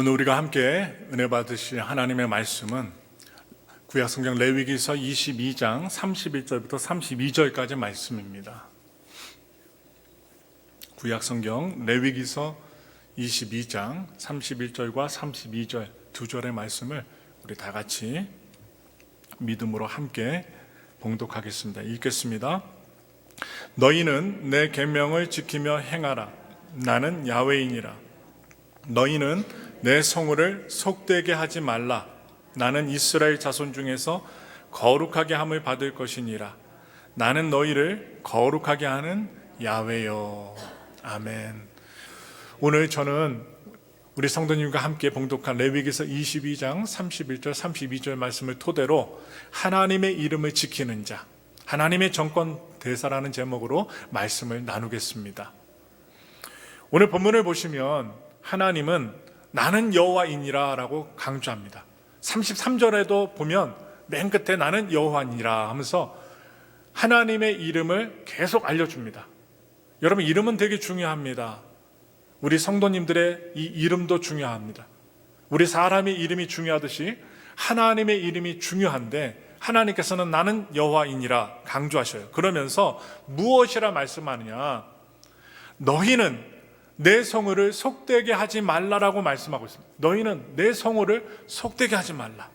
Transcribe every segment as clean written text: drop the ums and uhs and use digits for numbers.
오늘 우리가 함께 은혜 받으실 하나님의 말씀은 구약성경 레위기서 22장 31절부터 32절까지 말씀입니다. 구약성경 레위기서 22장 31절과 32절 두 절의 말씀을 우리 다 같이 믿음으로 함께 봉독하겠습니다. 읽겠습니다. 너희는 내 계명을 지키며 행하라. 나는 야훼이니라. 너희는 내 성호를 속되게 하지 말라. 나는 이스라엘 자손 중에서 거룩하게 함을 받을 것이니라. 나는 너희를 거룩하게 하는 야훼요. 아멘. 오늘 저는 우리 성도님과 함께 봉독한 레위기서 22장 31절 32절 말씀을 토대로 하나님의 이름을 지키는 자, 하나님의 정권 대사라는 제목으로 말씀을 나누겠습니다. 오늘 본문을 보시면 하나님은 나는 여호와이니라 라고 강조합니다. 33절에도 보면 맨 끝에 나는 여호와니라 하면서 하나님의 이름을 계속 알려줍니다. 여러분, 이름은 되게 중요합니다. 우리 성도님들의 이 이름도 중요합니다. 우리 사람의 이름이 중요하듯이 하나님의 이름이 중요한데 하나님께서는 나는 여호와이니라 강조하셔요. 그러면서 무엇이라 말씀하느냐? 너희는 내 성호를 속되게 하지 말라라고 말씀하고 있습니다. 너희는 내 성호를 속되게 하지 말라.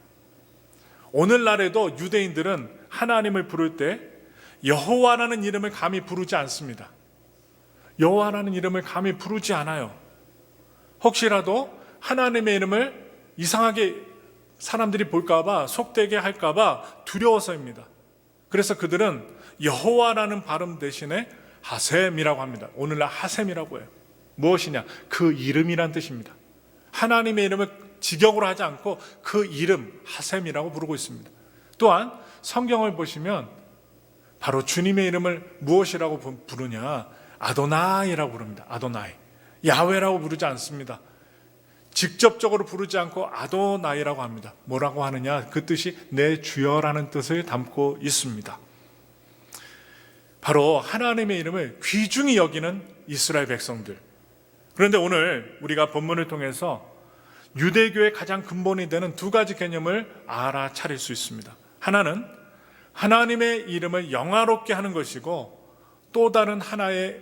오늘날에도 유대인들은 하나님을 부를 때 여호와라는 이름을 감히 부르지 않습니다. 여호와라는 이름을 감히 부르지 않아요. 혹시라도 하나님의 이름을 이상하게 사람들이 볼까봐, 속되게 할까봐 두려워서입니다. 그래서 그들은 여호와라는 발음 대신에 하셈이라고 합니다. 오늘날 하셈이라고 해요. 무엇이냐? 그 이름이란 뜻입니다. 하나님의 이름을 직역으로 하지 않고 그 이름 하셈이라고 부르고 있습니다. 또한 성경을 보시면 바로 주님의 이름을 무엇이라고 부르냐? 아도나이라고 부릅니다. 아도나이. 야훼라고 부르지 않습니다. 직접적으로 부르지 않고 아도나이라고 합니다. 뭐라고 하느냐? 그 뜻이 내 주여라는 뜻을 담고 있습니다. 바로 하나님의 이름을 귀중히 여기는 이스라엘 백성들. 그런데 오늘 우리가 본문을 통해서 유대교의 가장 근본이 되는 두 가지 개념을 알아차릴 수 있습니다. 하나는 하나님의 이름을 영화롭게 하는 것이고, 또 다른 하나의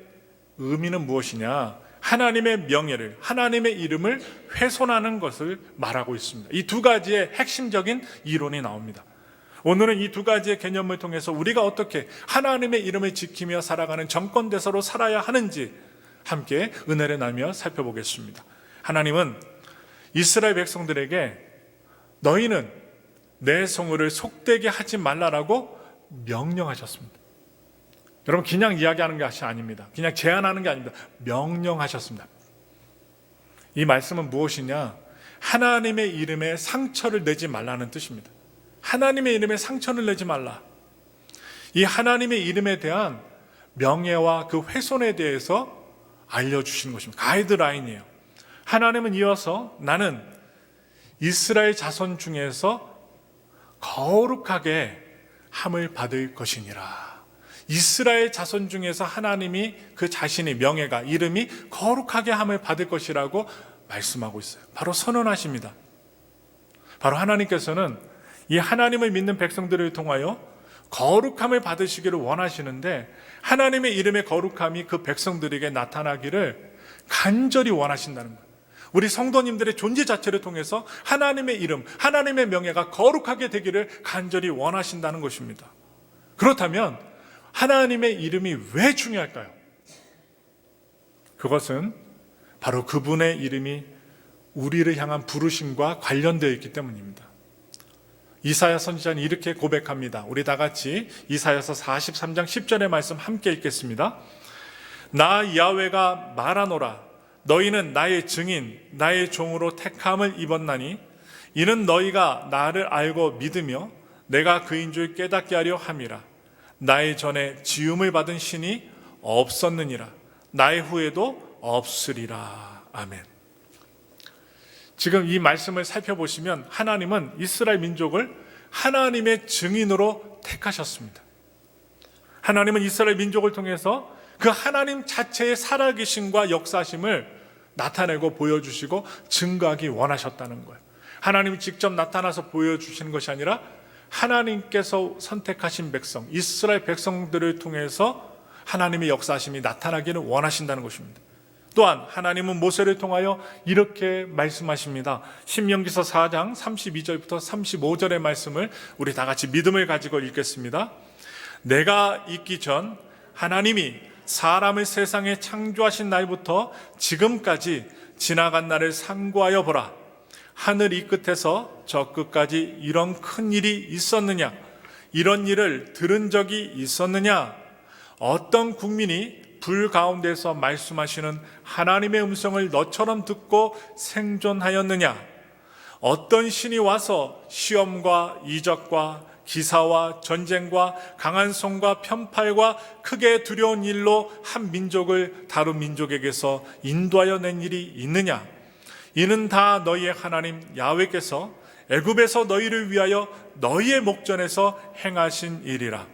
의미는 무엇이냐? 하나님의 명예를, 하나님의 이름을 훼손하는 것을 말하고 있습니다. 이 두 가지의 핵심적인 이론이 나옵니다. 오늘은 이 두 가지의 개념을 통해서 우리가 어떻게 하나님의 이름을 지키며 살아가는 정권대사로 살아야 하는지 함께 은혜를 나누며 살펴보겠습니다. 하나님은 이스라엘 백성들에게 너희는 내 성호를 속되게 하지 말라라고 명령하셨습니다. 여러분, 그냥 이야기하는 것이 아닙니다. 그냥 제안하는 게 아닙니다. 명령하셨습니다. 이 말씀은 무엇이냐? 하나님의 이름에 상처를 내지 말라는 뜻입니다. 하나님의 이름에 상처를 내지 말라. 이 하나님의 이름에 대한 명예와 그 훼손에 대해서 알려주시는 것입니다. 가이드라인이에요. 하나님은 이어서 나는 이스라엘 자손 중에서 거룩하게 함을 받을 것이니라. 이스라엘 자손 중에서 하나님이 그 자신의 명예가, 이름이 거룩하게 함을 받을 것이라고 말씀하고 있어요. 바로 선언하십니다. 바로 하나님께서는 이 하나님을 믿는 백성들을 통하여 거룩함을 받으시기를 원하시는데, 하나님의 이름의 거룩함이 그 백성들에게 나타나기를 간절히 원하신다는 거예요. 우리 성도님들의 존재 자체를 통해서 하나님의 이름, 하나님의 명예가 거룩하게 되기를 간절히 원하신다는 것입니다. 그렇다면 하나님의 이름이 왜 중요할까요? 그것은 바로 그분의 이름이 우리를 향한 부르심과 관련되어 있기 때문입니다. 이사야 선지자는 이렇게 고백합니다. 우리 다 같이 이사야서 43장 10절의 말씀 함께 읽겠습니다. 나 야훼가 말하노라. 너희는 나의 증인, 나의 종으로 택함을 입었나니 이는 너희가 나를 알고 믿으며 내가 그인 줄 깨닫게 하려 함이라. 나의 전에 지음을 받은 신이 없었느니라. 나의 후에도 없으리라. 아멘. 지금 이 말씀을 살펴보시면 하나님은 이스라엘 민족을 하나님의 증인으로 택하셨습니다. 하나님은 이스라엘 민족을 통해서 그 하나님 자체의 살아계심과 역사심을 나타내고 보여주시고 증거하기 원하셨다는 거예요. 하나님이 직접 나타나서 보여주시는 것이 아니라 하나님께서 선택하신 백성, 이스라엘 백성들을 통해서 하나님의 역사하심이 나타나기를 원하신다는 것입니다. 또한 하나님은 모세를 통하여 이렇게 말씀하십니다. 신명기서 4장 32절부터 35절의 말씀을 우리 다 같이 믿음을 가지고 읽겠습니다. 내가 있기 전 하나님이 사람을 세상에 창조하신 날부터 지금까지 지나간 날을 상고하여 보라. 하늘 이 끝에서 저 끝까지 이런 큰 일이 있었느냐? 이런 일을 들은 적이 있었느냐? 어떤 국민이 불 가운데서 말씀하시는 하나님의 음성을 너처럼 듣고 생존하였느냐? 어떤 신이 와서 시험과 이적과 기사와 전쟁과 강한 손과 편팔과 크게 두려운 일로 한 민족을 다른 민족에게서 인도하여 낸 일이 있느냐? 이는 다 너희의 하나님 야훼께서 애굽에서 너희를 위하여 너희의 목전에서 행하신 일이라.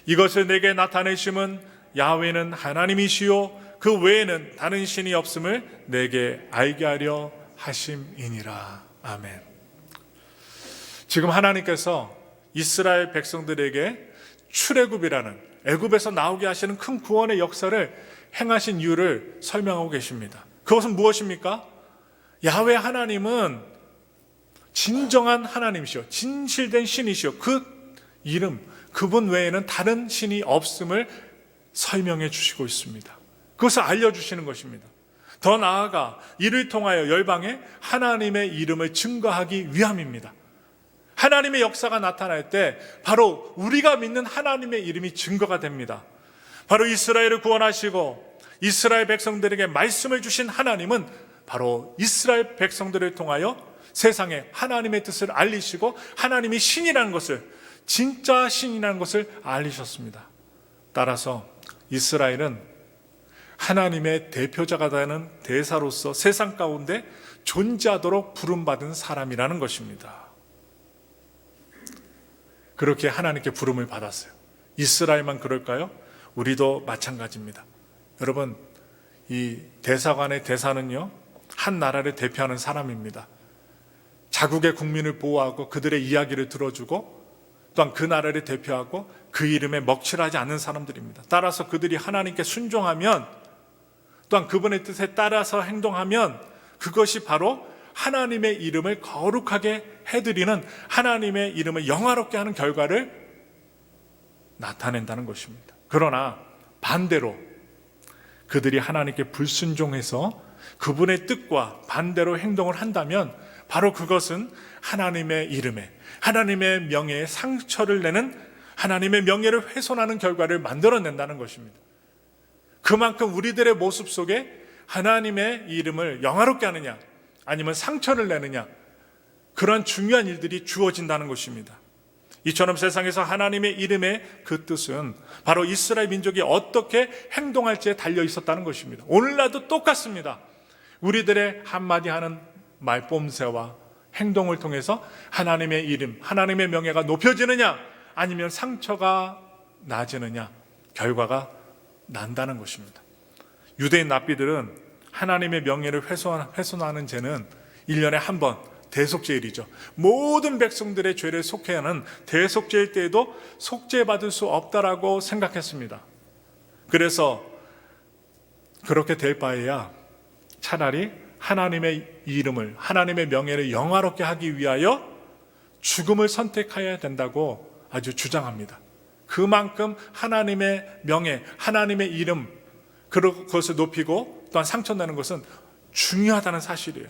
이것을 내게 나타내심은 야훼는 하나님이시요 그 외에는 다른 신이 없음을 내게 알게 하려 하심이니라. 아멘. 지금 하나님께서 이스라엘 백성들에게 출애굽이라는 애굽에서 나오게 하시는 큰 구원의 역사를 행하신 이유를 설명하고 계십니다. 그것은 무엇입니까? 야훼 하나님은 진정한 하나님이시오, 진실된 신이시오. 그 이름, 그분 외에는 다른 신이 없음을 설명해 주시고 있습니다. 그것을 알려주시는 것입니다. 더 나아가 이를 통하여 열방에 하나님의 이름을 증거하기 위함입니다. 하나님의 역사가 나타날 때 바로 우리가 믿는 하나님의 이름이 증거가 됩니다. 바로 이스라엘을 구원하시고 이스라엘 백성들에게 말씀을 주신 하나님은 바로 이스라엘 백성들을 통하여 세상에 하나님의 뜻을 알리시고 하나님이 신이라는 것을, 진짜 신이라는 것을 알리셨습니다. 따라서 이스라엘은 하나님의 대표자가 되는 대사로서 세상 가운데 존재하도록 부름받은 사람이라는 것입니다. 그렇게 하나님께 부름을 받았어요. 이스라엘만 그럴까요? 우리도 마찬가지입니다. 여러분, 이 대사관의 대사는요, 한 나라를 대표하는 사람입니다. 자국의 국민을 보호하고 그들의 이야기를 들어주고 또한 그 나라를 대표하고 그 이름에 먹칠하지 않는 사람들입니다. 따라서 그들이 하나님께 순종하면, 또한 그분의 뜻에 따라서 행동하면 그것이 바로 하나님의 이름을 거룩하게 해드리는, 하나님의 이름을 영화롭게 하는 결과를 나타낸다는 것입니다. 그러나 반대로 그들이 하나님께 불순종해서 그분의 뜻과 반대로 행동을 한다면 바로 그것은 하나님의 이름에, 하나님의 명예에 상처를 내는, 하나님의 명예를 훼손하는 결과를 만들어낸다는 것입니다. 그만큼 우리들의 모습 속에 하나님의 이름을 영화롭게 하느냐 아니면 상처를 내느냐, 그런 중요한 일들이 주어진다는 것입니다. 이처럼 세상에서 하나님의 이름의 그 뜻은 바로 이스라엘 민족이 어떻게 행동할지에 달려 있었다는 것입니다. 오늘날도 똑같습니다. 우리들의 한마디 하는 말뽐새와 행동을 통해서 하나님의 이름, 하나님의 명예가 높여지느냐 아니면 상처가 나지느냐, 결과가 난다는 것입니다. 유대인 랍비들은 하나님의 명예를 훼손하는 죄는 1년에 한 번 대속죄일이죠. 모든 백성들의 죄를 속해야 하는 대속죄일 때에도 속죄받을 수 없다라고 생각했습니다. 그래서 그렇게 될 바에야 차라리 하나님의 이름을, 하나님의 명예를 영화롭게 하기 위하여 죽음을 선택해야 된다고 아주 주장합니다. 그만큼 하나님의 명예, 하나님의 이름, 그것을 높이고 또한 상처내는 것은 중요하다는 사실이에요.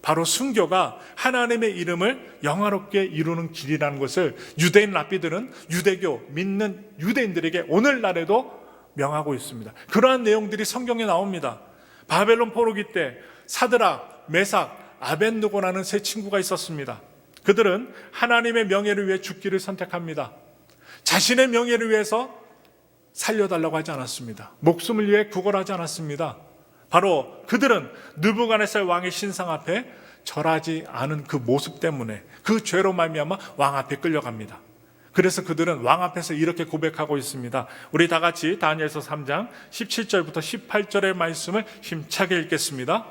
바로 순교가 하나님의 이름을 영화롭게 이루는 길이라는 것을 유대인 랍비들은 유대교 믿는 유대인들에게 오늘날에도 명하고 있습니다. 그러한 내용들이 성경에 나옵니다. 바벨론 포로기 때 사드락, 메삭, 아벳느고라는 세 친구가 있었습니다. 그들은 하나님의 명예를 위해 죽기를 선택합니다. 자신의 명예를 위해서 살려달라고 하지 않았습니다. 목숨을 위해 구걸하지 않았습니다. 바로 그들은 느부갓네살 왕의 신상 앞에 절하지 않은 그 모습 때문에, 그 죄로 말미암아 왕 앞에 끌려갑니다. 그래서 그들은 왕 앞에서 이렇게 고백하고 있습니다. 우리 다 같이 다니엘서 3장 17절부터 18절의 말씀을 힘차게 읽겠습니다.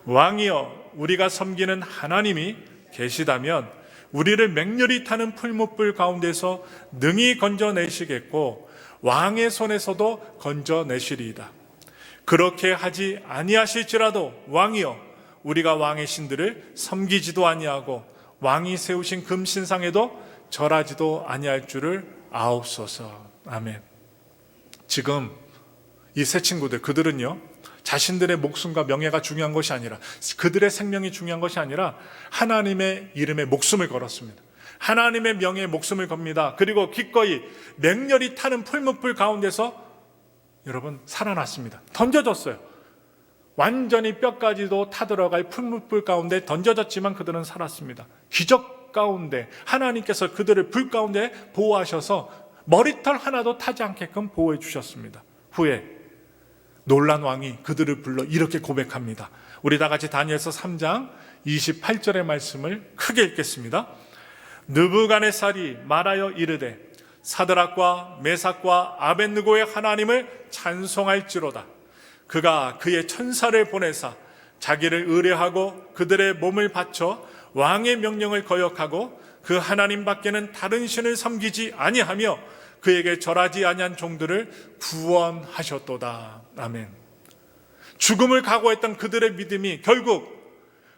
왕이여, 우리가 섬기는 하나님이 계시다면 우리를 맹렬히 타는 풀무불 가운데서 능히 건져내시겠고 왕의 손에서도 건져내시리이다. 그렇게 하지 아니하실지라도 왕이여, 우리가 왕의 신들을 섬기지도 아니하고 왕이 세우신 금신상에도 절하지도 아니할 줄을 아옵소서. 아멘. 지금 이 세 친구들, 그들은요, 자신들의 목숨과 명예가 중요한 것이 아니라, 그들의 생명이 중요한 것이 아니라 하나님의 이름에 목숨을 걸었습니다. 하나님의 명예에 목숨을 겁니다. 그리고 기꺼이 맹렬히 타는 풀무불 가운데서 여러분 살아났습니다. 던져졌어요. 완전히 뼈까지도 타들어갈 풀무불 가운데 던져졌지만 그들은 살았습니다. 기적 가운데 하나님께서 그들을 불 가운데 보호하셔서 머리털 하나도 타지 않게끔 보호해 주셨습니다. 후에 놀란 왕이 그들을 불러 이렇게 고백합니다. 우리 다 같이 다니엘서 3장 28절의 말씀을 크게 읽겠습니다. 느부갓네살이 말하여 이르되 사드락과 메삭과 아벳느고의 하나님을 찬송할지로다. 그가 그의 천사를 보내사 자기를 의뢰하고 그들의 몸을 바쳐 왕의 명령을 거역하고 그 하나님 밖에는 다른 신을 섬기지 아니하며 그에게 절하지 아니한 종들을 구원하셨도다. 아멘. 죽음을 각오했던 그들의 믿음이 결국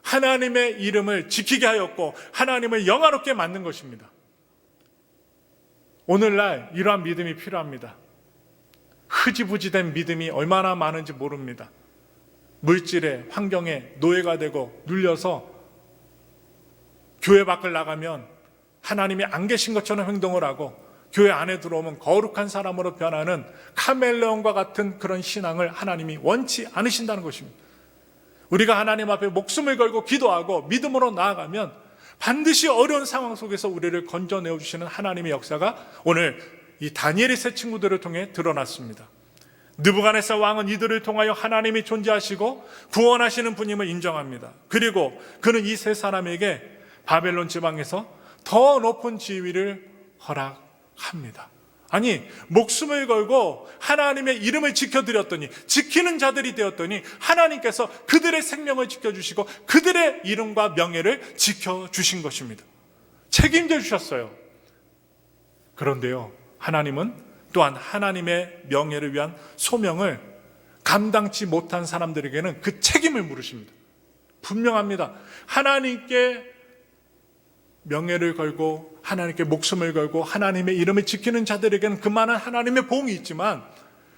하나님의 이름을 지키게 하였고 하나님을 영화롭게 만든 것입니다. 오늘날 이러한 믿음이 필요합니다. 흐지부지된 믿음이 얼마나 많은지 모릅니다. 물질에, 환경에 노예가 되고 눌려서 교회 밖을 나가면 하나님이 안 계신 것처럼 행동을 하고 교회 안에 들어오면 거룩한 사람으로 변하는 카멜레온과 같은 그런 신앙을 하나님이 원치 않으신다는 것입니다. 우리가 하나님 앞에 목숨을 걸고 기도하고 믿음으로 나아가면 반드시 어려운 상황 속에서 우리를 건져내어 주시는 하나님의 역사가 오늘 이 다니엘의 세 친구들을 통해 드러났습니다. 느부갓네살 왕은 이들을 통하여 하나님이 존재하시고 구원하시는 분임을 인정합니다. 그리고 그는 이 세 사람에게 바벨론 지방에서 더 높은 지위를 허락합니다. 아니, 목숨을 걸고 하나님의 이름을 지켜드렸더니, 지키는 자들이 되었더니 하나님께서 그들의 생명을 지켜주시고 그들의 이름과 명예를 지켜주신 것입니다. 책임져 주셨어요. 그런데요, 하나님은 또한 하나님의 명예를 위한 소명을 감당치 못한 사람들에게는 그 책임을 물으십니다. 분명합니다. 하나님께 명예를 걸고 하나님께 목숨을 걸고 하나님의 이름을 지키는 자들에게는 그만한 하나님의 보응이 있지만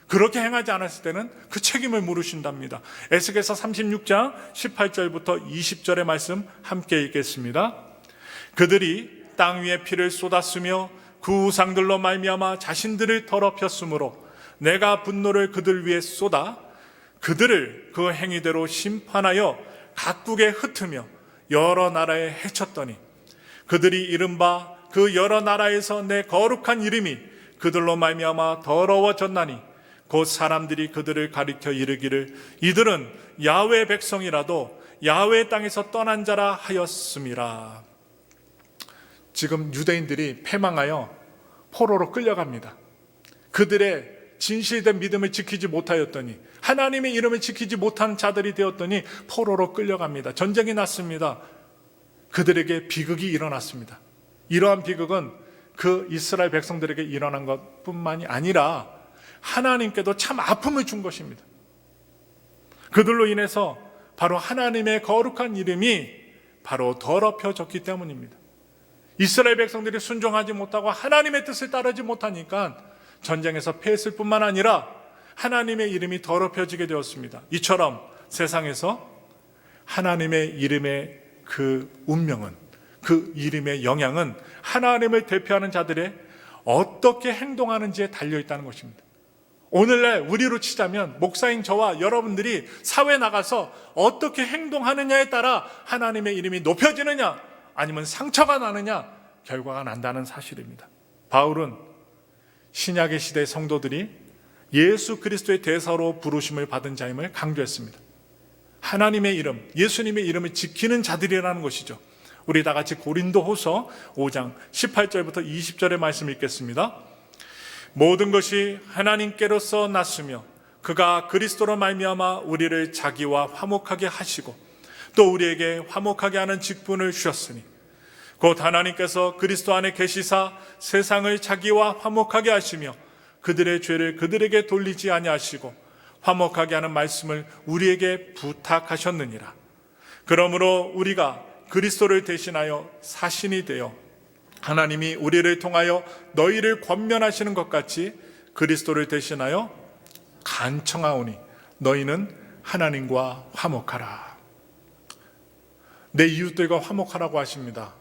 그렇게 행하지 않았을 때는 그 책임을 물으신답니다. 에스겔서 36장 18절부터 20절의 말씀 함께 읽겠습니다. 그들이 땅 위에 피를 쏟았으며 그 우상들로 말미암아 자신들을 더럽혔으므로 내가 분노를 그들 위에 쏟아 그들을 그 행위대로 심판하여 각국에 흩으며 여러 나라에 해쳤더니 그들이 이른바 그 여러 나라에서 내 거룩한 이름이 그들로 말미암아 더러워졌나니 곧 사람들이 그들을 가리켜 이르기를 이들은 야훼 백성이라도 야훼 땅에서 떠난 자라 하였음이라. 지금 유대인들이 패망하여 포로로 끌려갑니다. 그들의 진실된 믿음을 지키지 못하였더니 하나님의 이름을 지키지 못한 자들이 되었더니 포로로 끌려갑니다. 전쟁이 났습니다. 그들에게 비극이 일어났습니다. 이러한 비극은 그 이스라엘 백성들에게 일어난 것뿐만이 아니라 하나님께도 참 아픔을 준 것입니다. 그들로 인해서 바로 하나님의 거룩한 이름이 바로 더럽혀졌기 때문입니다. 이스라엘 백성들이 순종하지 못하고 하나님의 뜻을 따르지 못하니까 전쟁에서 패했을 뿐만 아니라 하나님의 이름이 더럽혀지게 되었습니다. 이처럼 세상에서 하나님의 이름의 그 운명은, 그 이름의 영향은 하나님을 대표하는 자들의 어떻게 행동하는지에 달려있다는 것입니다. 오늘날 우리로 치자면 목사인 저와 여러분들이 사회에 나가서 어떻게 행동하느냐에 따라 하나님의 이름이 높여지느냐 아니면 상처가 나느냐 결과가 난다는 사실입니다. 바울은 신약의 시대의 성도들이 예수 그리스도의 대사로 부르심을 받은 자임을 강조했습니다. 하나님의 이름, 예수님의 이름을 지키는 자들이라는 것이죠. 우리 다 같이 고린도후서 5장 18절부터 20절의 말씀 읽겠습니다. 모든 것이 하나님께로서 났으며 그가 그리스도로 말미암아 우리를 자기와 화목하게 하시고 또 우리에게 화목하게 하는 직분을 주셨으니 곧 하나님께서 그리스도 안에 계시사 세상을 자기와 화목하게 하시며 그들의 죄를 그들에게 돌리지 아니하시고 화목하게 하는 말씀을 우리에게 부탁하셨느니라. 그러므로 우리가 그리스도를 대신하여 사신이 되어 하나님이 우리를 통하여 너희를 권면하시는 것 같이 그리스도를 대신하여 간청하오니 너희는 하나님과 화목하라. 내 이웃들과 화목하라고 하십니다.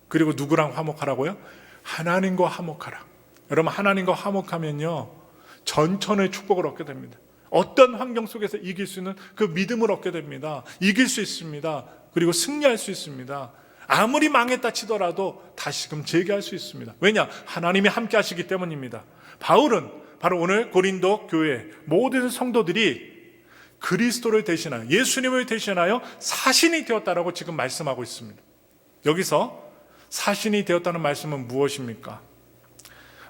그리고 누구랑 화목하라고요? 하나님과 화목하라. 여러분, 하나님과 화목하면요 전천의 축복을 얻게 됩니다. 어떤 환경 속에서 이길 수 있는 그 믿음을 얻게 됩니다. 이길 수 있습니다. 그리고 승리할 수 있습니다. 아무리 망했다 치더라도 다시금 재기할 수 있습니다. 왜냐? 하나님이 함께 하시기 때문입니다. 바울은 바로 오늘 고린도 교회 모든 성도들이 그리스도를 대신하여, 예수님을 대신하여 사신이 되었다라고 지금 말씀하고 있습니다. 여기서 사신이 되었다는 말씀은 무엇입니까?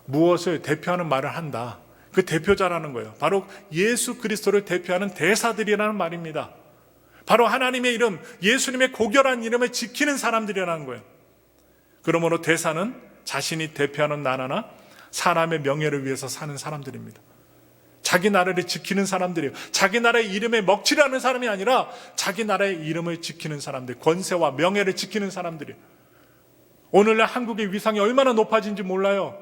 무엇을 대표하는 말을 한다. 그 대표자라는 거예요. 바로 예수 그리스도를 대표하는 대사들이라는 말입니다. 바로 하나님의 이름, 예수님의 고결한 이름을 지키는 사람들이라는 거예요. 그러므로 대사는 자신이 대표하는 나라나 사람의 명예를 위해서 사는 사람들입니다. 자기 나라를 지키는 사람들이에요. 자기 나라의 이름에 먹칠하는 사람이 아니라 자기 나라의 이름을 지키는 사람들, 권세와 명예를 지키는 사람들이에요. 오늘날 한국의 위상이 얼마나 높아진지 몰라요.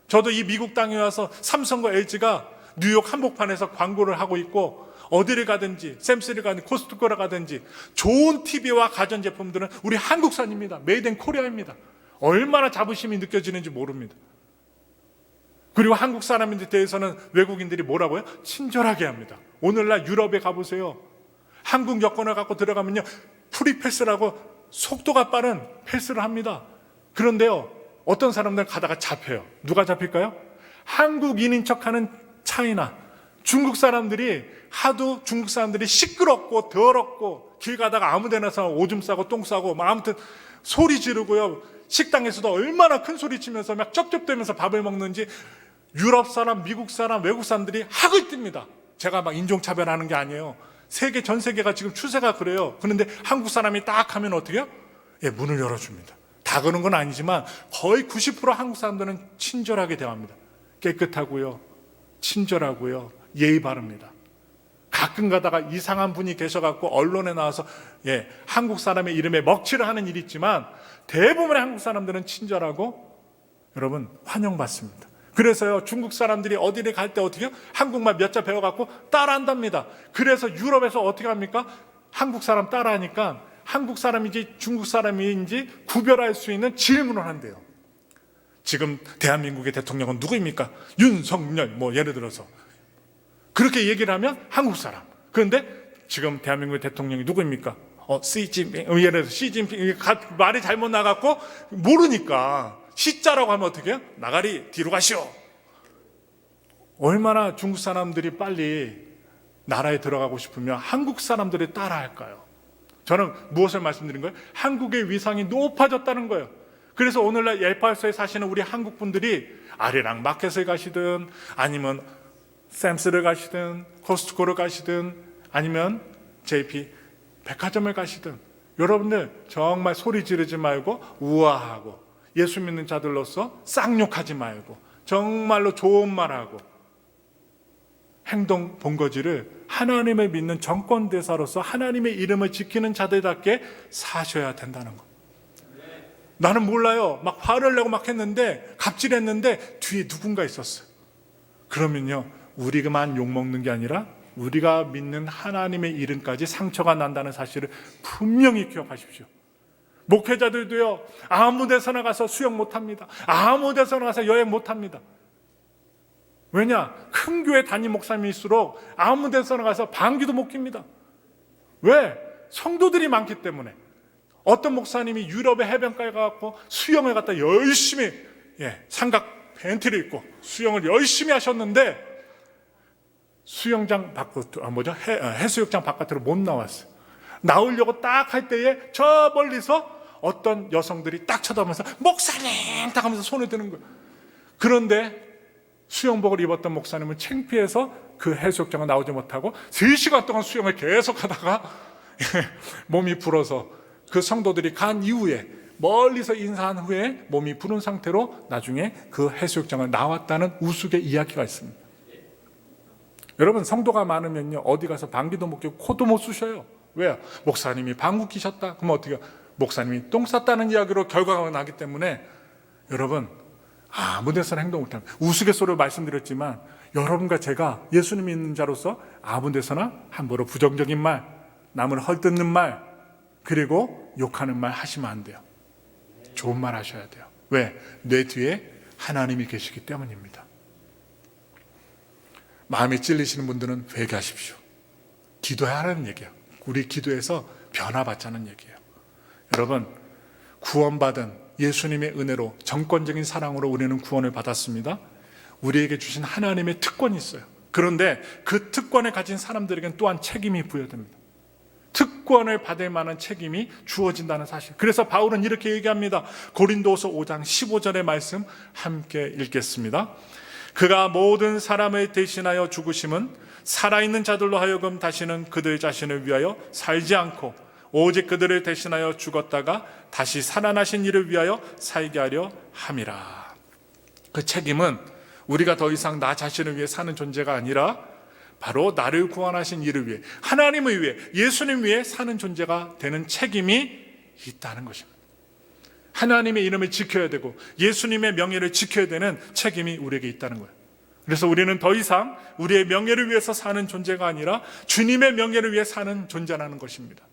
저도 이 미국 땅에 와서 삼성과 LG가 뉴욕 한복판에서 광고를 하고 있고, 어디를 가든지 샘스를 가든지 코스트코를 가든지 좋은 TV와 가전제품들은 우리 한국산입니다. 메이드 인 코리아입니다. 얼마나 자부심이 느껴지는지 모릅니다. 그리고 한국 사람인데 대해서는 외국인들이 뭐라고요? 친절하게 합니다. 오늘날 유럽에 가보세요. 한국 여권을 갖고 들어가면요 프리패스라고 속도가 빠른 패스를 합니다. 그런데요 어떤 사람들은 가다가 잡혀요. 누가 잡힐까요? 한국인인 척하는 차이나 중국 사람들이 하도 중국 사람들이 시끄럽고 더럽고 길 가다가 아무 데나서 오줌 싸고 똥 싸고 막 아무튼 소리 지르고요. 식당에서도 얼마나 큰 소리 치면서 막 쩝쩝대면서 밥을 먹는지 유럽 사람, 미국 사람, 외국 사람들이 학을 띱니다. 제가 막 인종차별하는 게 아니에요. 전 세계가 지금 추세가 그래요. 그런데 한국 사람이 딱 하면 어떻게 해요? 예, 문을 열어줍니다. 다 그런 건 아니지만 거의 90% 한국 사람들은 친절하게 대합니다. 깨끗하고요, 친절하고요, 예의 바릅니다. 가끔 가다가 이상한 분이 계셔갖고 언론에 나와서 한국 사람의 이름에 먹칠을 하는 일이 있지만 대부분의 한국 사람들은 친절하고 여러분 환영받습니다. 그래서요 중국 사람들이 어디를 갈 때 어떻게 해요? 한국말 몇 자 배워갖고 따라한답니다. 그래서 유럽에서 어떻게 합니까? 한국 사람 따라하니까 한국 사람인지 중국 사람인지 구별할 수 있는 질문을 한대요. 지금 대한민국의 대통령은 누구입니까? 윤석열, 뭐 예를 들어서 그렇게 얘기를 하면 한국 사람. 그런데 지금 대한민국의 대통령이 누구입니까? 시진핑, 예를 들어서 시진핑 말이 잘못 나갔고 모르니까 시자라고 하면 어떻게 해요? 나가리 뒤로 가시오. 얼마나 중국 사람들이 빨리 나라에 들어가고 싶으면 한국 사람들이 따라할까요? 저는 무엇을 말씀드린 거예요? 한국의 위상이 높아졌다는 거예요. 그래서 오늘날 엘파소에 사시는 우리 한국 분들이 아리랑 마켓을 가시든 아니면 샘스를 가시든 코스트코를 가시든 아니면 JP 백화점을 가시든 여러분들 정말 소리 지르지 말고 우아하고 예수 믿는 자들로서 쌍욕하지 말고 정말로 좋은 말하고 행동 본거지를 하나님을 믿는 정권대사로서 하나님의 이름을 지키는 자들답게 사셔야 된다는 거. 나는 몰라요. 막 화를 내고 막 했는데 갑질했는데 뒤에 누군가 있었어요. 그러면요 우리만 욕먹는 게 아니라 우리가 믿는 하나님의 이름까지 상처가 난다는 사실을 분명히 기억하십시오. 목회자들도요 아무 데서나 가서 수영 못합니다. 아무 데서나 가서 여행 못합니다. 왜냐? 큰 교회 담임 목사님일수록 아무 데서나 가서 방귀도 못 낍니다. 왜? 성도들이 많기 때문에. 어떤 목사님이 유럽의 해변가에 가서 수영을 갖다 열심히 삼각 팬티를 입고 수영을 열심히 하셨는데 수영장 바깥으로 해수욕장 바깥으로 못 나왔어요. 나오려고 딱 할 때에 저 멀리서 어떤 여성들이 딱 쳐다보면서 목사님 딱 하면서 손을 드는 거예요. 그런데 수영복을 입었던 목사님은 창피해서 그 해수욕장을 나오지 못하고 3시간 동안 수영을 계속 하다가 몸이 불어서 그 성도들이 간 이후에 멀리서 인사한 후에 몸이 부른 상태로 나중에 그 해수욕장을 나왔다는 우스갯 이야기가 있습니다. 여러분, 성도가 많으면요 어디 가서 방귀도 못 뀌고 코도 못 쑤셔요. 왜요? 목사님이 방귀 뀌셨다 그러면 어떻게 해요? 목사님이 똥 쌌다는 이야기로 결과가 나기 때문에 여러분 아무 데서나 행동 못합니다. 우스갯소리로 말씀드렸지만 여러분과 제가 예수님이 있는 자로서 아무 데서나 함부로 부정적인 말, 남을 헐뜯는 말, 그리고 욕하는 말 하시면 안 돼요. 좋은 말 하셔야 돼요. 왜? 내 뒤에 하나님이 계시기 때문입니다. 마음이 찔리시는 분들은 회개하십시오. 기도해야 하는 얘기예요. 우리 기도해서 변화받자는 얘기예요. 여러분, 구원받은 예수님의 은혜로 정권적인 사랑으로 우리는 구원을 받았습니다. 우리에게 주신 하나님의 특권이 있어요. 그런데 그 특권을 가진 사람들에게는 또한 책임이 부여됩니다. 특권을 받을 만한 책임이 주어진다는 사실. 그래서 바울은 이렇게 얘기합니다. 고린도서 5장 15절의 말씀 함께 읽겠습니다. 그가 모든 사람을 대신하여 죽으심은 살아있는 자들로 하여금 다시는 그들 자신을 위하여 살지 않고 오직 그들을 대신하여 죽었다가 다시 살아나신 이를 위하여 살게 하려 함이라. 그 책임은 우리가 더 이상 나 자신을 위해 사는 존재가 아니라 바로 나를 구원하신 이를 위해, 하나님을 위해, 예수님 위해 사는 존재가 되는 책임이 있다는 것입니다. 하나님의 이름을 지켜야 되고 예수님의 명예를 지켜야 되는 책임이 우리에게 있다는 거예요. 그래서 우리는 더 이상 우리의 명예를 위해서 사는 존재가 아니라 주님의 명예를 위해 사는 존재라는 것입니다.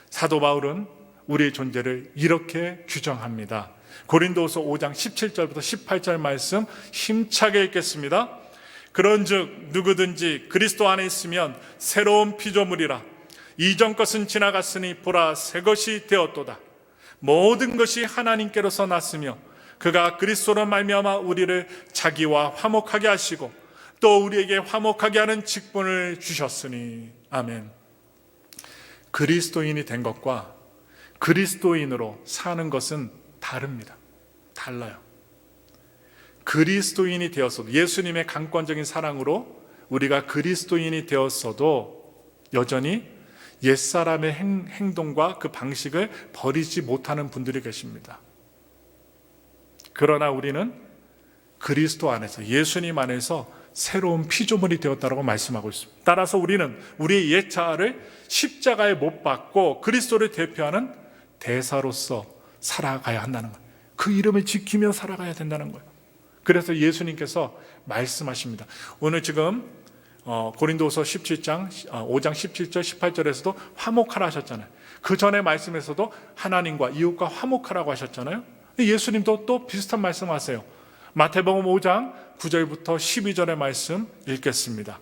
사도 바울은 우리의 존재를 이렇게 규정합니다. 고린도서 5장 17절부터 18절 말씀 힘차게 읽겠습니다. 그런즉 누구든지 그리스도 안에 있으면 새로운 피조물이라. 이전 것은 지나갔으니 보라 새 것이 되었도다. 모든 것이 하나님께로서 났으며 그가 그리스도로 말미암아 우리를 자기와 화목하게 하시고 또 우리에게 화목하게 하는 직분을 주셨으니. 아멘. 그리스도인이 된 것과 그리스도인으로 사는 것은 다릅니다. 달라요. 그리스도인이 되었어도, 예수님의 강권적인 사랑으로 우리가 그리스도인이 되었어도 여전히 옛사람의 행동과 그 방식을 버리지 못하는 분들이 계십니다. 그러나 우리는 그리스도 안에서, 예수님 안에서 새로운 피조물이 되었다고 말씀하고 있습니다. 따라서 우리는 우리의 옛 자아를 십자가에 못 박고 그리스도를 대표하는 대사로서 살아가야 한다는 거예요. 그 이름을 지키며 살아가야 된다는 거예요. 그래서 예수님께서 말씀하십니다. 오늘 지금 고린도서 17장 5장 17절 18절에서도 화목하라 하셨잖아요. 그 전에 말씀에서도 하나님과 이웃과 화목하라고 하셨잖아요. 예수님도 또 비슷한 말씀하세요. 마태복음 5장 9절부터 12절의 말씀 읽겠습니다.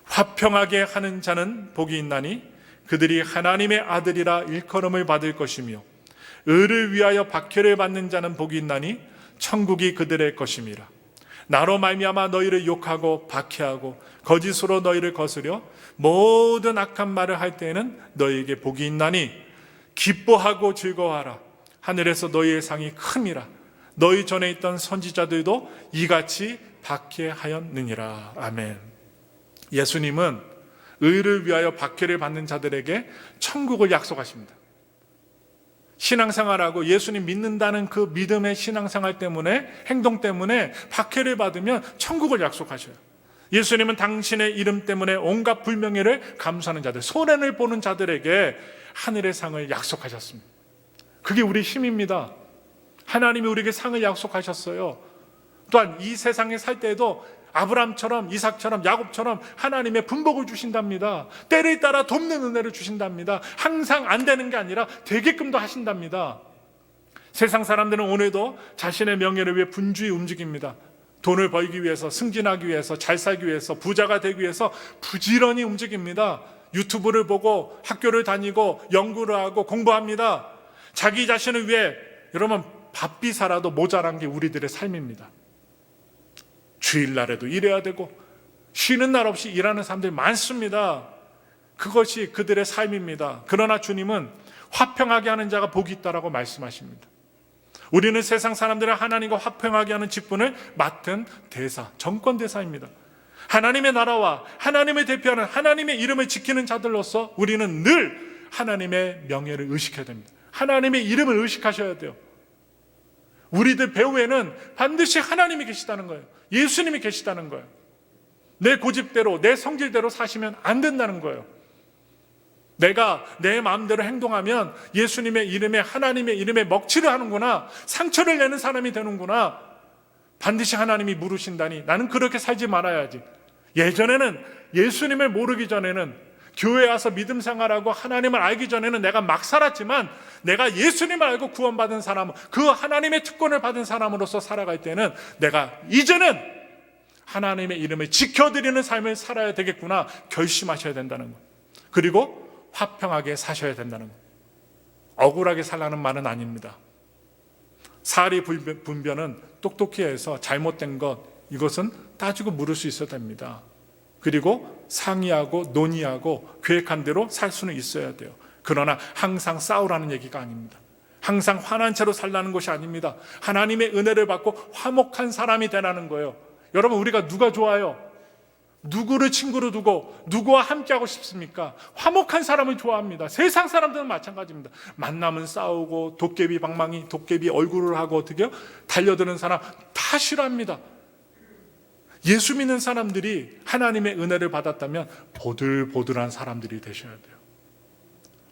화평하게 하는 자는 복이 있나니 그들이 하나님의 아들이라 일컬음을 받을 것이며 의를 위하여 박해를 받는 자는 복이 있나니 천국이 그들의 것임이라. 나로 말미암아 너희를 욕하고 박해하고 거짓으로 너희를 거스려 모든 악한 말을 할 때에는 너희에게 복이 있나니 기뻐하고 즐거워하라. 하늘에서 너희의 상이 큼이라. 너희 전에 있던 선지자들도 이같이 박해하였느니라. 아멘. 예수님은 의를 위하여 박해를 받는 자들에게 천국을 약속하십니다. 신앙생활하고 예수님 믿는다는 그 믿음의 신앙생활 때문에, 행동 때문에 박해를 받으면 천국을 약속하셔요. 예수님은 당신의 이름 때문에 온갖 불명예를 감수하는 자들, 손해를 보는 자들에게 하늘의 상을 약속하셨습니다. 그게 우리 힘입니다. 하나님이 우리에게 상을 약속하셨어요. 또한 이 세상에 살 때에도 아브람처럼, 이삭처럼, 야곱처럼 하나님의 분복을 주신답니다. 때를 따라 돕는 은혜를 주신답니다. 항상 안 되는 게 아니라 되게끔도 하신답니다. 세상 사람들은 오늘도 자신의 명예를 위해 분주히 움직입니다. 돈을 벌기 위해서, 승진하기 위해서, 잘 살기 위해서, 부자가 되기 위해서 부지런히 움직입니다. 유튜브를 보고 학교를 다니고 연구를 하고 공부합니다. 자기 자신을 위해, 여러분, 바삐 살아도 모자란 게 우리들의 삶입니다. 주일날에도 일해야 되고 쉬는 날 없이 일하는 사람들이 많습니다. 그것이 그들의 삶입니다. 그러나 주님은 화평하게 하는 자가 복이 있다라고 말씀하십니다. 우리는 세상 사람들을 하나님과 화평하게 하는 직분을 맡은 대사, 정권 대사입니다. 하나님의 나라와 하나님을 대표하는 하나님의 이름을 지키는 자들로서 우리는 늘 하나님의 명예를 의식해야 됩니다. 하나님의 이름을 의식하셔야 돼요. 우리들 배후에는 반드시 하나님이 계시다는 거예요. 예수님이 계시다는 거예요. 내 고집대로, 내 성질대로 사시면 안 된다는 거예요. 내가 내 마음대로 행동하면 예수님의 이름에, 하나님의 이름에 먹칠을 하는구나, 상처를 내는 사람이 되는구나, 반드시 하나님이 물으신다니 나는 그렇게 살지 말아야지. 예전에는 예수님을 모르기 전에는, 교회에 와서 믿음 생활하고 하나님을 알기 전에는 내가 막 살았지만, 내가 예수님을 알고 구원받은 사람, 그 하나님의 특권을 받은 사람으로서 살아갈 때는 내가 이제는 하나님의 이름을 지켜드리는 삶을 살아야 되겠구나 결심하셔야 된다는 거예요. 그리고 화평하게 사셔야 된다는 거예요. 억울하게 살라는 말은 아닙니다. 사리 분별은 똑똑히 해서 잘못된 것, 이것은 따지고 물을 수 있어야 됩니다. 그리고 상의하고 논의하고 계획한 대로 살 수는 있어야 돼요. 그러나 항상 싸우라는 얘기가 아닙니다. 항상 화난 채로 살라는 것이 아닙니다. 하나님의 은혜를 받고 화목한 사람이 되라는 거예요. 여러분, 우리가 누가 좋아요? 누구를 친구로 두고 누구와 함께하고 싶습니까? 화목한 사람을 좋아합니다. 세상 사람들은 마찬가지입니다. 만나면 싸우고 도깨비 방망이, 도깨비 얼굴을 하고 어떻게요? 달려드는 사람 다 싫어합니다. 예수 믿는 사람들이 하나님의 은혜를 받았다면 보들보들한 사람들이 되셔야 돼요.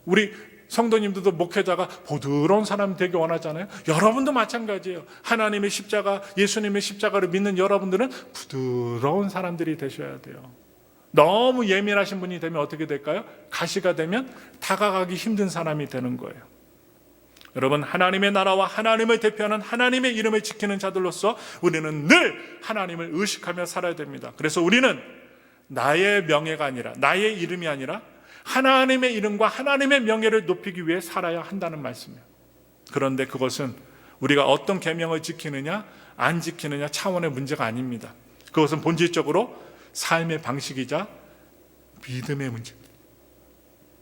우리 성도님들도 목회자가 보드러운 사람이 되기 원하잖아요. 여러분도 마찬가지예요. 하나님의 십자가, 예수님의 십자가를 믿는 여러분들은 부드러운 사람들이 되셔야 돼요. 너무 예민하신 분이 되면 어떻게 될까요? 가시가 되면 다가가기 힘든 사람이 되는 거예요. 여러분, 하나님의 나라와 하나님을 대표하는 하나님의 이름을 지키는 자들로서 우리는 늘 하나님을 의식하며 살아야 됩니다. 그래서 우리는 나의 명예가 아니라, 나의 이름이 아니라 하나님의 이름과 하나님의 명예를 높이기 위해 살아야 한다는 말씀이에요. 그런데 그것은 우리가 어떤 계명을 지키느냐 안 지키느냐 차원의 문제가 아닙니다. 그것은 본질적으로 삶의 방식이자 믿음의 문제입니다.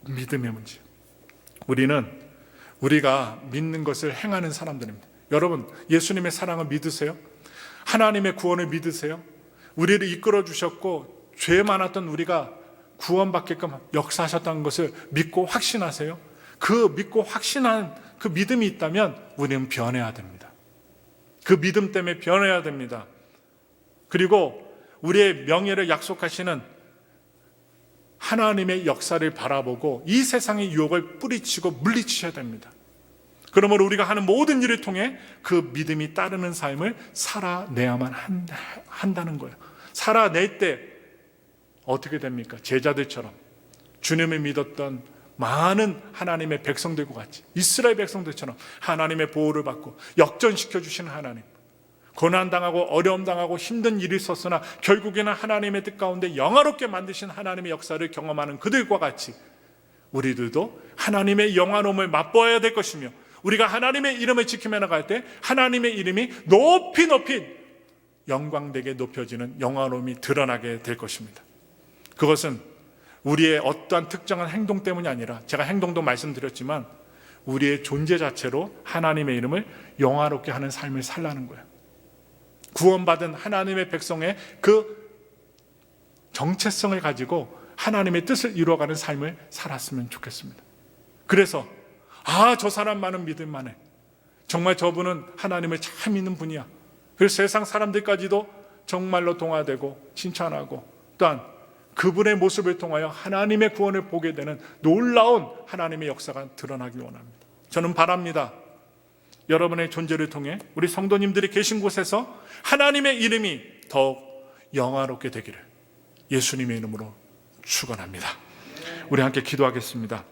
믿음의 문제. 우리가 믿는 것을 행하는 사람들입니다. 여러분, 예수님의 사랑을 믿으세요? 하나님의 구원을 믿으세요? 우리를 이끌어 주셨고 죄 많았던 우리가 구원받게끔 역사하셨다는 것을 믿고 확신하세요? 그 믿고 확신한 그 믿음이 있다면 우리는 변해야 됩니다. 그 믿음 때문에 변해야 됩니다. 그리고 우리의 명예를 약속하시는 하나님의 역사를 바라보고 이 세상의 유혹을 뿌리치고 물리치셔야 됩니다. 그러므로 우리가 하는 모든 일을 통해 그 믿음이 따르는 삶을 살아내야만 한다는 거예요. 살아낼 때 어떻게 됩니까? 제자들처럼 주님을 믿었던 많은 하나님의 백성들과 같이 이스라엘 백성들처럼 하나님의 보호를 받고 역전시켜 주시는 하나님, 고난당하고 어려움당하고 힘든 일이 있었으나 결국에는 하나님의 뜻 가운데 영화롭게 만드신 하나님의 역사를 경험하는 그들과 같이 우리들도 하나님의 영화로움을 맛보아야 될 것이며, 우리가 하나님의 이름을 지키며 나갈 때 하나님의 이름이 높이 영광되게 높여지는 영화로움이 드러나게 될 것입니다. 그것은 우리의 어떠한 특정한 행동 때문이 아니라, 제가 행동도 말씀드렸지만 우리의 존재 자체로 하나님의 이름을 영화롭게 하는 삶을 살라는 거예요. 구원받은 하나님의 백성의 그 정체성을 가지고 하나님의 뜻을 이루어가는 삶을 살았으면 좋겠습니다. 그래서 저 사람만은 믿을만해, 정말 저분은 하나님을 잘 믿는 분이야, 그래서 세상 사람들까지도 정말로 동화되고 칭찬하고 또한 그분의 모습을 통하여 하나님의 구원을 보게 되는 놀라운 하나님의 역사가 드러나기 원합니다. 저는 바랍니다. 여러분의 존재를 통해 우리 성도님들이 계신 곳에서 하나님의 이름이 더욱 영화롭게 되기를 예수님의 이름으로 축원합니다. 우리 함께 기도하겠습니다.